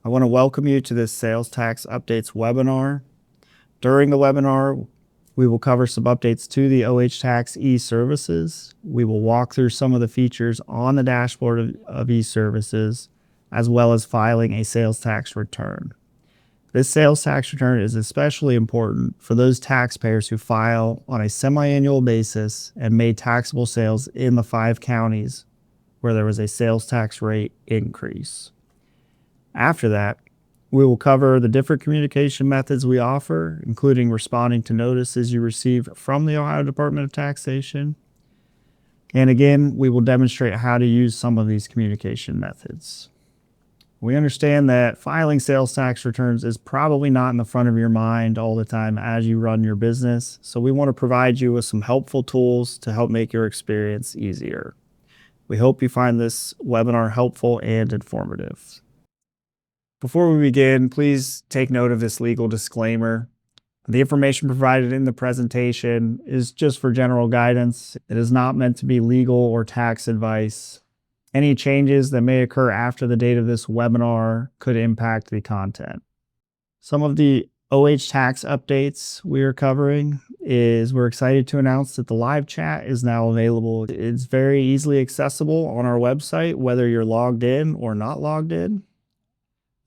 I want to welcome you to this Sales Tax Updates webinar. During the webinar, we will cover some updates to the OH-Tax e-services. We will walk through some of the features on the dashboard of e-services, as well as filing a sales tax return. This sales tax return is especially important for those taxpayers who file on a semi-annual basis and made taxable sales in the 5 counties where there was a sales tax rate increase. After that, we will cover the different communication methods we offer, including responding to notices you receive from the Ohio Department of Taxation. And again, we will demonstrate how to use some of these communication methods. We understand that filing sales tax returns is probably not in the front of your mind all the time as you run your business, so we want to provide you with some helpful tools to help make your experience easier. We hope you find this webinar helpful and informative. Before we begin, please take note of this legal disclaimer. The information provided in the presentation is just for general guidance. It is not meant to be legal or tax advice. Any changes that may occur after the date of this webinar could impact the content. Some of the OH-Tax updates we are covering is we're excited to announce that the live chat is now available. It's very easily accessible on our website, whether you're logged in or not logged in.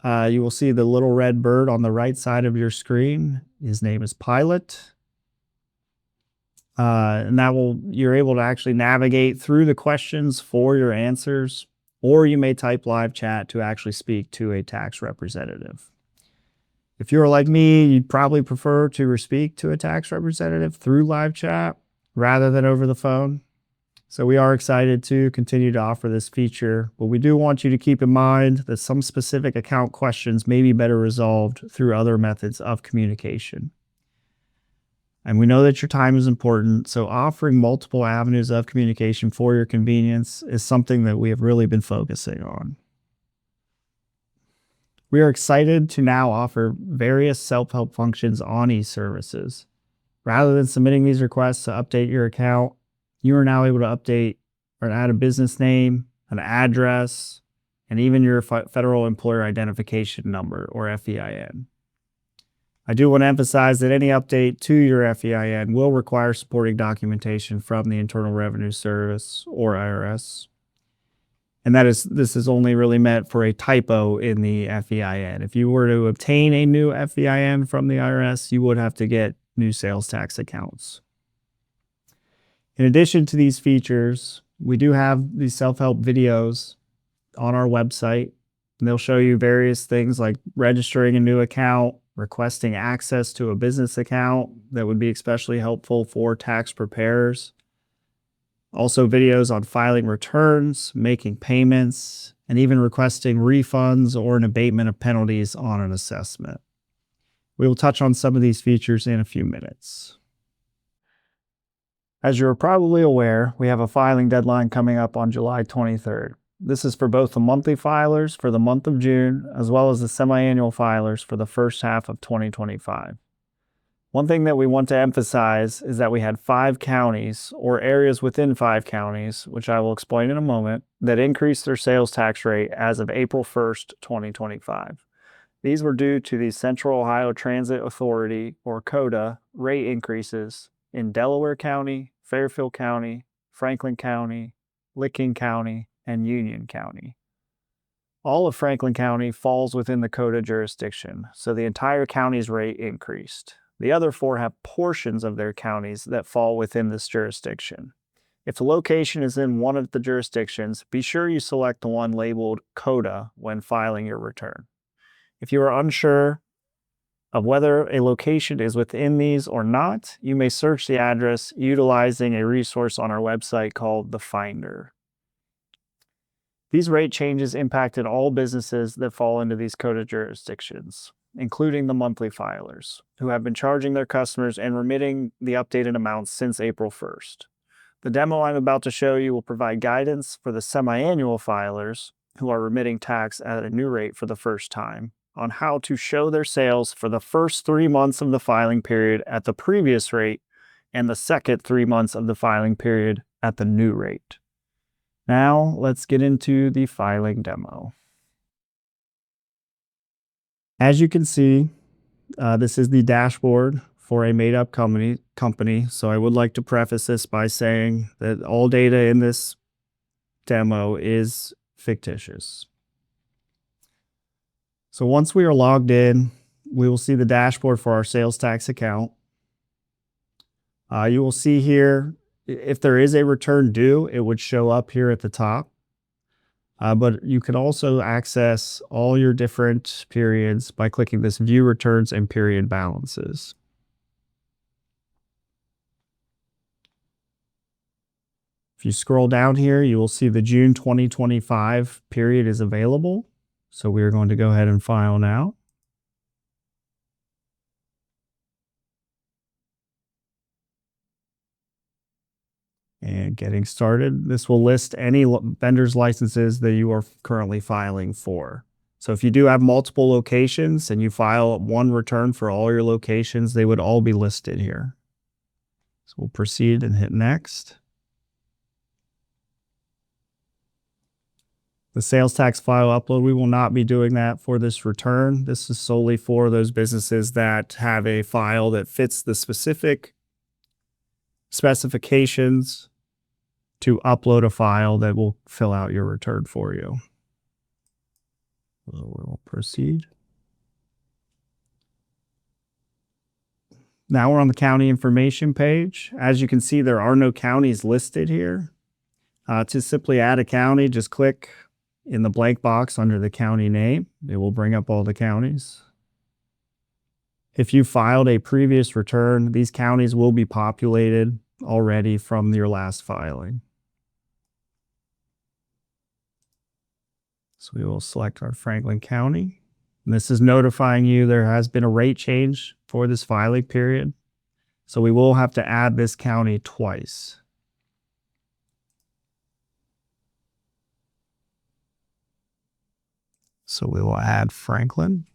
You will see the little red bird on the right side of your screen. His name is Pilot. And you're able to actually navigate through the questions for your answers, or you may type live chat to actually speak to a tax representative. If you're like me, you'd probably prefer to speak to a tax representative through live chat rather than over the phone. So we are excited to continue to offer this feature, but we do want you to keep in mind that some specific account questions may be better resolved through other methods of communication. And we know that your time is important, so offering multiple avenues of communication for your convenience is something that we have really been focusing on. We are excited to now offer various self-help functions on e-services. Rather than submitting these requests to update your account, you are now able to update or add a business name, an address, and even your federal employer identification number, or FEIN. I do want to emphasize that any update to your FEIN will require supporting documentation from the Internal Revenue Service or IRS. And this is only really meant for a typo in the FEIN. If you were to obtain a new FEIN from the IRS, you would have to get new sales tax accounts. In addition to these features, we do have these self-help videos on our website, and they'll show you various things like registering a new account, requesting access to a business account that would be especially helpful for tax preparers. Also videos on filing returns, making payments, and even requesting refunds or an abatement of penalties on an assessment. We will touch on some of these features in a few minutes. As you're probably aware, we have a filing deadline coming up on July 23rd. This is for both the monthly filers for the month of June, as well as the semi-annual filers for the first half of 2025. One thing that we want to emphasize is that we had 5 counties, or areas within 5 counties, which I will explain in a moment, that increased their sales tax rate as of April 1st, 2025. These were due to the Central Ohio Transit Authority, or COTA, rate increases in Delaware County, Fairfield County, Franklin County, Licking County, and Union County. All of Franklin County falls within the COTA jurisdiction, so the entire county's rate increased. The other 4 have portions of their counties that fall within this jurisdiction. If the location is in one of the jurisdictions, be sure you select the one labeled COTA when filing your return. If you are unsure of whether a location is within these or not, you may search the address utilizing a resource on our website called The Finder. These rate changes impacted all businesses that fall into these COTA jurisdictions, including the monthly filers, who have been charging their customers and remitting the updated amounts since April 1st. The demo I'm about to show you will provide guidance for the semi-annual filers who are remitting tax at a new rate for the first time on how to show their sales for the first 3 months of the filing period at the previous rate and the second 3 months of the filing period at the new rate. Now let's get into the filing demo. As you can see, this is the dashboard for a made-up company. So I would like to preface this by saying that all data in this demo is fictitious. So once we are logged in, we will see the dashboard for our sales tax account. You will see here, if there is a return due, it would show up here at the top. But you can also access all your different periods by clicking this View Returns and Period Balances. If you scroll down here, you will see the June 2025 period is available. So we are going to go ahead and file now. And getting started, this will list any vendor's licenses that you are currently filing for. So if you do have multiple locations and you file one return for all your locations, they would all be listed here. So we'll proceed and hit next. The sales tax file upload, we will not be doing that for this return. This is solely for those businesses that have a file that fits the specific specifications to upload a file that will fill out your return for you. So we will proceed. Now we're on the county information page. As you can see, there are no counties listed here. To simply add a county, just click in the blank box under the county name. It will bring up all the counties. If you filed a previous return, these counties will be populated already from your last filing. So we will select our Franklin County. And this is notifying you there has been a rate change for this filing period. So we will have to add this county twice. So we will add Franklin.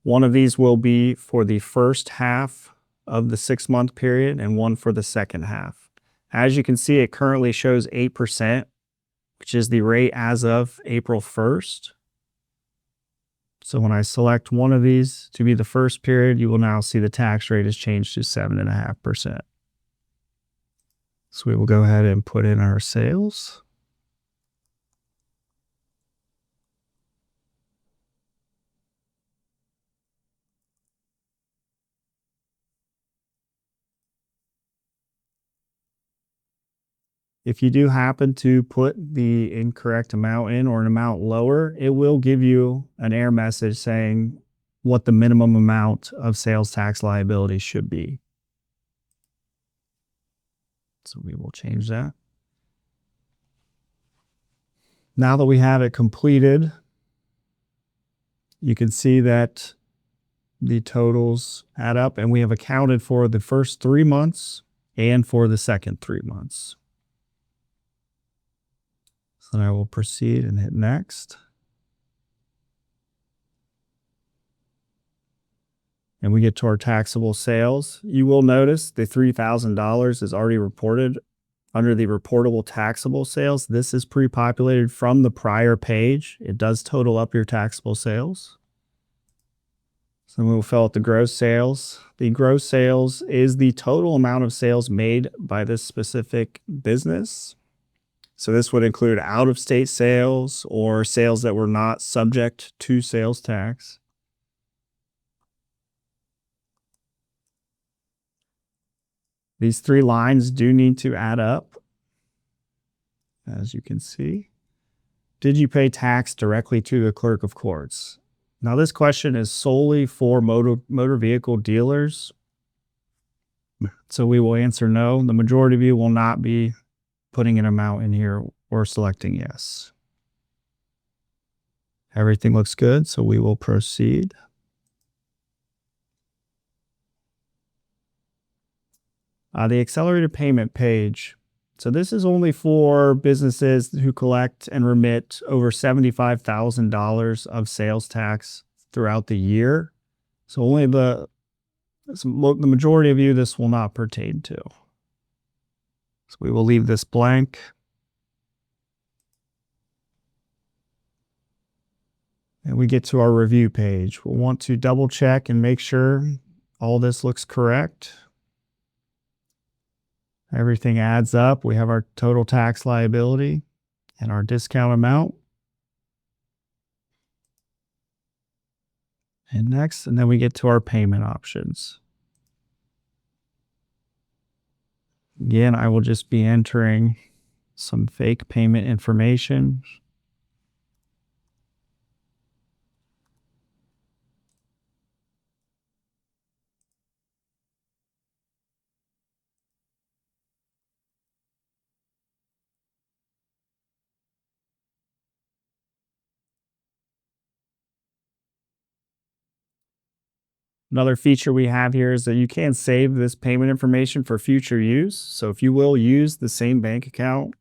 One of these will be for the first half of the 6-month period and one for the second half. As you can see, it currently shows 8%, which is the rate as of April 1st. So when I select one of these to be the first period, you will now see the tax rate has changed to 7.5%. So we will go ahead and put in our sales. If you do happen to put the incorrect amount in or an amount lower, it will give you an error message saying what the minimum amount of sales tax liability should be. So we will change that. Now that we have it completed, you can see that the totals add up and we have accounted for the first 3 months and for the second 3 months. So then I will proceed and hit next. And we get to our taxable sales. You will notice the $3,000 is already reported under the reportable taxable sales. This is pre-populated from the prior page. It does total up your taxable sales. So then we will fill out the gross sales. The gross sales is the total amount of sales made by this specific business. So this would include out-of-state sales or sales that were not subject to sales tax. These 3 lines do need to add up, as you can see. Did you pay tax directly to the clerk of courts? Now this question is solely for motor vehicle dealers. So we will answer no. The majority of you will not be putting an amount in here or selecting yes. Everything looks good, so we will proceed. The accelerated payment page. So this is only for businesses who collect and remit over $75,000 of sales tax throughout the year. So only the majority of you this will not pertain to. So we will leave this blank. And we get to our review page. We'll want to double check and make sure all this looks correct. Everything adds up. We have our total tax liability and our discount amount. And next, and then we get to our payment options. Again, I will just be entering some fake payment information. Another feature we have here is that you can save this payment information for future use. So if you will use the same bank account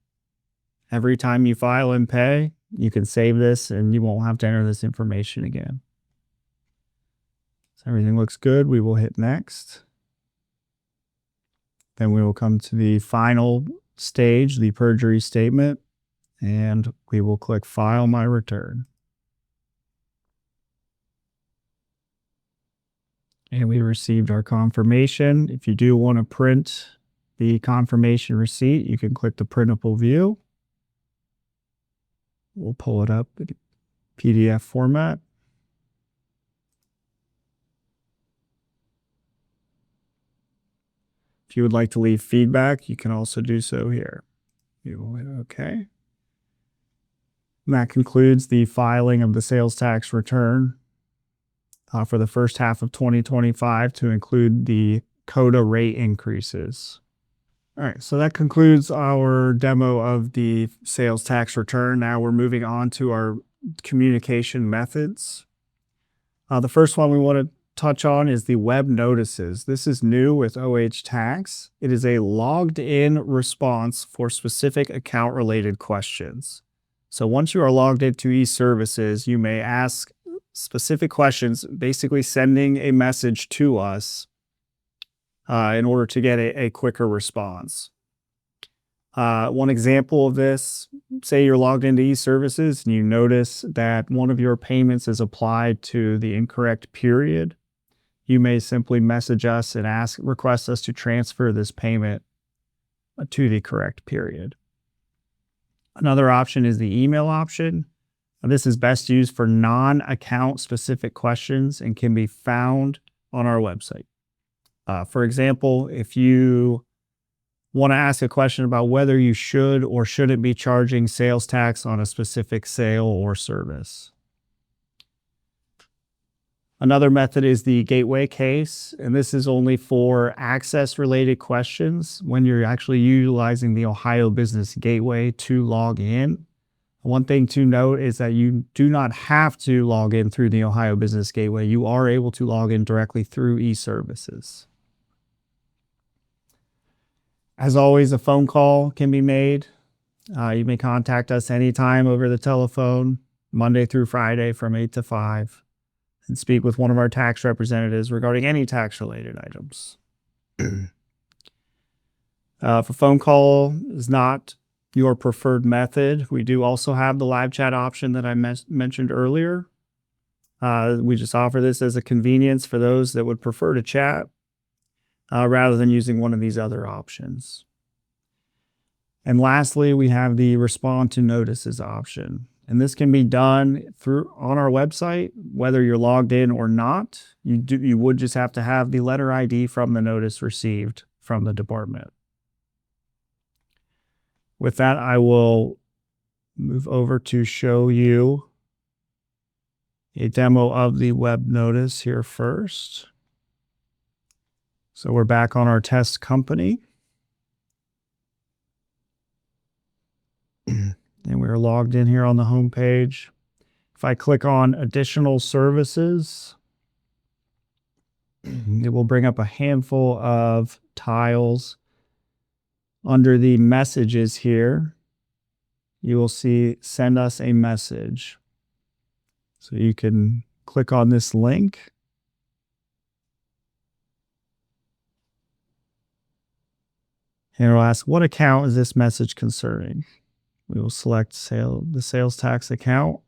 every time you file and pay, you can save this and you won't have to enter this information again. So everything looks good. We will hit next. Then we will come to the final stage, the perjury statement, and we will click File My Return. And we received our confirmation. If you do want to print the confirmation receipt, you can click the printable view. We'll pull it up in PDF format. If you would like to leave feedback, you can also do so here. You will hit OK. And that concludes the filing of the sales tax return for the first half of 2025 to include the CODA rate increases. All right, so that concludes our demo of the sales tax return. Now we're moving on to our communication methods. The first one we want to touch on is the web notices. This is new with OH Tax. It is a logged in response for specific account related questions. So once you are logged into eServices, you may ask specific questions, basically sending a message to us in order to get a quicker response. One example of this, say you're logged into eServices and you notice that one of your payments is applied to the incorrect period. You may simply message us and request us to transfer this payment to the correct period. Another option is the email option. This is best used for non-account specific questions and can be found on our website. For example, if you want to ask a question about whether you should or shouldn't be charging sales tax on a specific sale or service. Another method is the gateway case, and this is only for access-related questions when you're actually utilizing the Ohio Business Gateway to log in. One thing to note is that you do not have to log in through the Ohio Business Gateway. You are able to log in directly through eServices. As always, a phone call can be made. You may contact us anytime over the telephone, Monday through Friday from 8 to 5, and speak with one of our tax representatives regarding any tax-related items. If a phone call is not your preferred method, we do also have the live chat option that I mentioned earlier. We just offer this as a convenience for those that would prefer to chat rather than using one of these other options. And lastly, we have the respond to notices option. And this can be done on our website, whether you're logged in or not. You would just have to have the letter ID from the notice received from the department. With that, I will move over to show you a demo of the web notice here first. So we're back on our test company. And we're logged in here on the home page. If I click on additional services, it will bring up a handful of tiles. Under the messages here, you will see send us a message. So you can click on this link. And it'll ask, what account is this message concerning? We will select the sales tax account.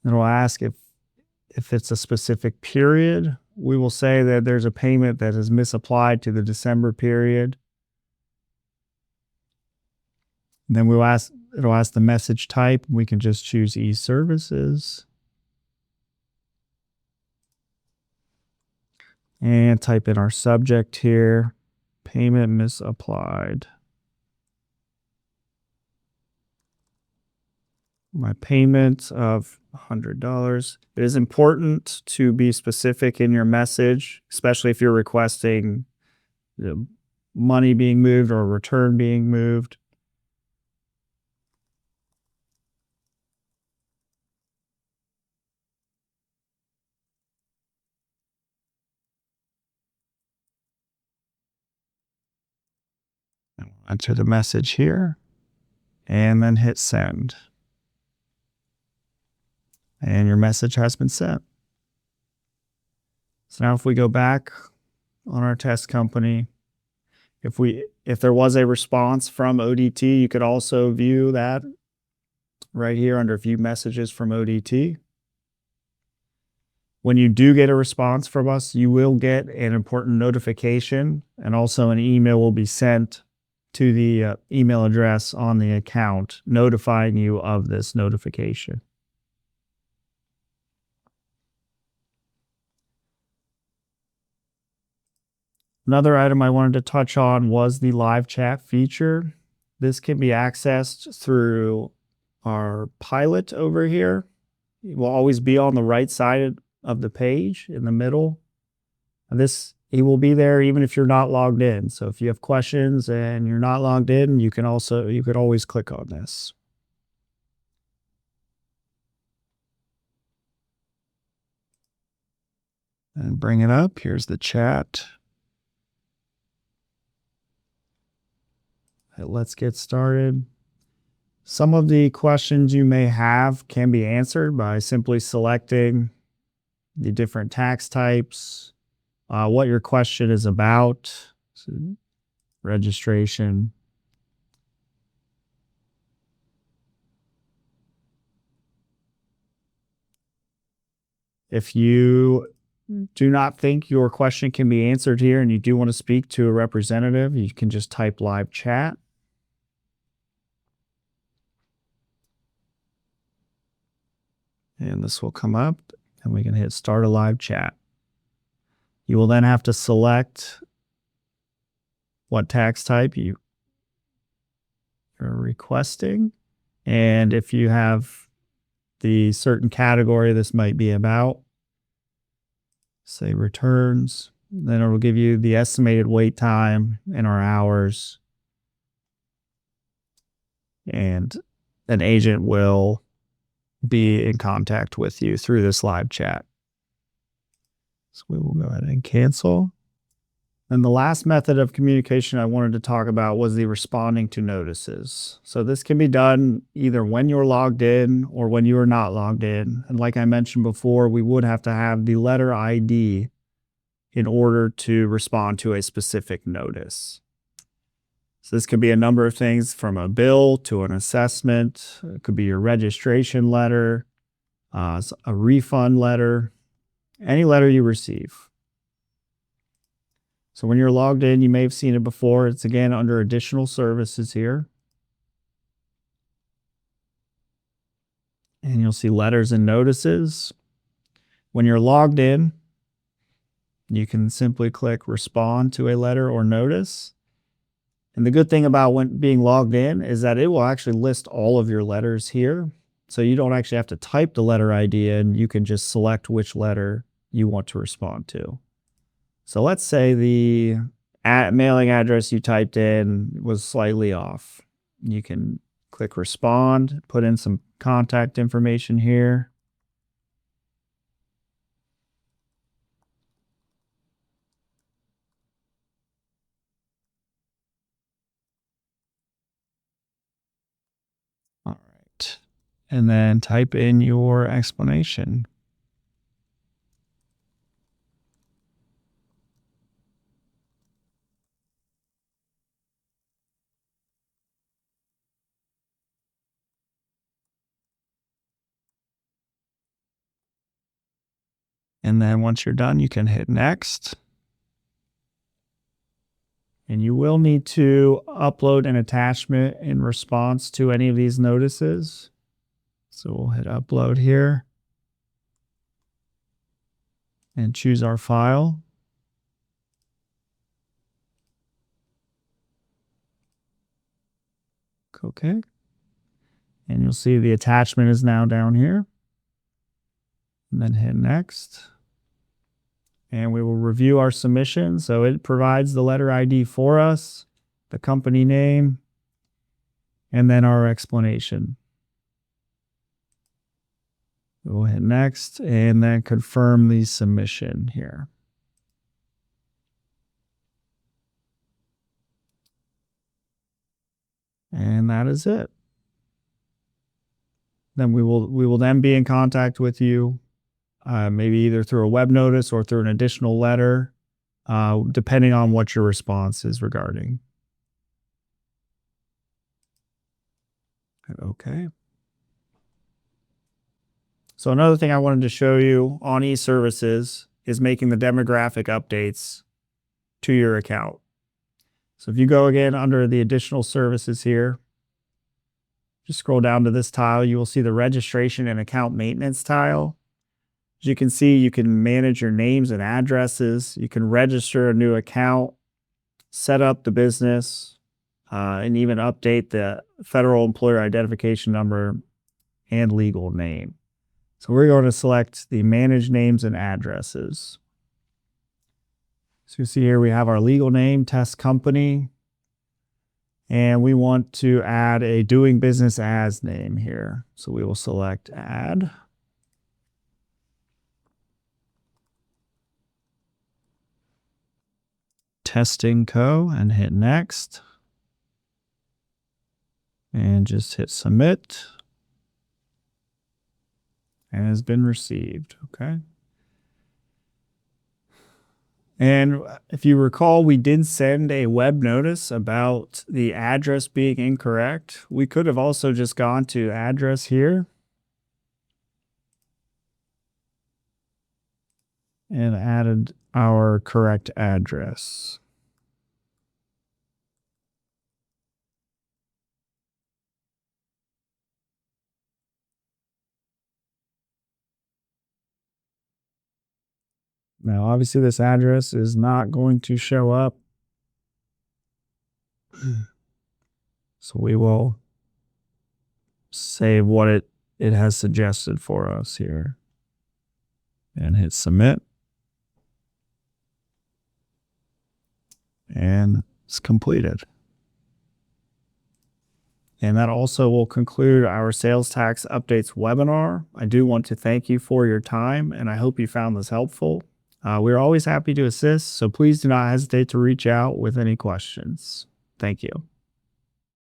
It'll ask if it's a specific period. We will say that there's a payment that is misapplied to the December period. Then it'll ask the message type. We can just choose e-services and type in our subject here, payment misapplied. My payment of $100. It is important to be specific in your message, especially if you're requesting money being moved or a return being moved. Enter the message here and then hit send. And your message has been sent. So now if we go back on our test company, if there was a response from ODT, you could also view that right here under view messages from ODT. When you do get a response from us, you will get an important notification, and also an email will be sent to the email address on the account notifying you of this notification. Another item I wanted to touch on was the live chat feature. This can be accessed through our pilot over here. It will always be on the right side of the page in the middle. It will be there even if you're not logged in. So if you have questions and you're not logged in, you could always click on this. And bring it up. Here's the chat. Let's get started. Some of the questions you may have can be answered by simply selecting the different tax types, what your question is about, so registration. If you do not think your question can be answered here and you do want to speak to a representative, you can just type live chat. And this will come up and we can hit start a live chat. You will then have to select what tax type you're requesting. And if you have the certain category this might be about, say returns, then it will give you the estimated wait time in our hours. And an agent will be in contact with you through this live chat. So we will go ahead and cancel. And the last method of communication I wanted to talk about was the responding to notices. So this can be done either when you're logged in or when you are not logged in. And like I mentioned before, we would have to have the letter ID in order to respond to a specific notice. So this could be a number of things, from a bill to an assessment. It could be your registration letter, a refund letter, any letter you receive. So when you're logged in, you may have seen it before. It's again under additional services here. And you'll see letters and notices. When you're logged in, you can simply click respond to a letter or notice. And the good thing about being logged in is that it will actually list all of your letters here. So you don't actually have to type the letter ID in. You can just select which letter you want to respond to. So let's say the mailing address you typed in was slightly off. You can click respond, put in some contact information here. All right. And then type in your explanation. And then once you're done, you can hit next. And you will need to upload an attachment in response to any of these notices. So we'll hit upload here and choose our file. Okay. And you'll see the attachment is now down here. And then hit next. And we will review our submission. So it provides the letter ID for us, the company name, and then our explanation. We'll hit next and then confirm the submission here. And that is it. Then we will then be in contact with you, maybe either through a web notice or through an additional letter, depending on what your response is regarding. Okay. So another thing I wanted to show you on eServices is making the demographic updates to your account. So if you go again under the additional services here, just scroll down to this tile, you will see the registration and account maintenance tile. As you can see, you can manage your names and addresses. You can register a new account, set up the business, and even update the federal employer identification number and legal name. So we're going to select the manage names and addresses. So you see here we have our legal name, Test Company, and we want to add a doing business as name here. So we will select add. Testing Co. and hit next. And just hit submit. And has been received. Okay. And if you recall, we did send a web notice about the address being incorrect. We could have also just gone to address here and added our correct address. Now, obviously, this address is not going to show up. So we will save what it has suggested for us here and hit submit. And it's completed. And that also will conclude our sales tax updates webinar. I do want to thank you for your time, and I hope you found this helpful. We're always happy to assist, so please do not hesitate to reach out with any questions. Thank you.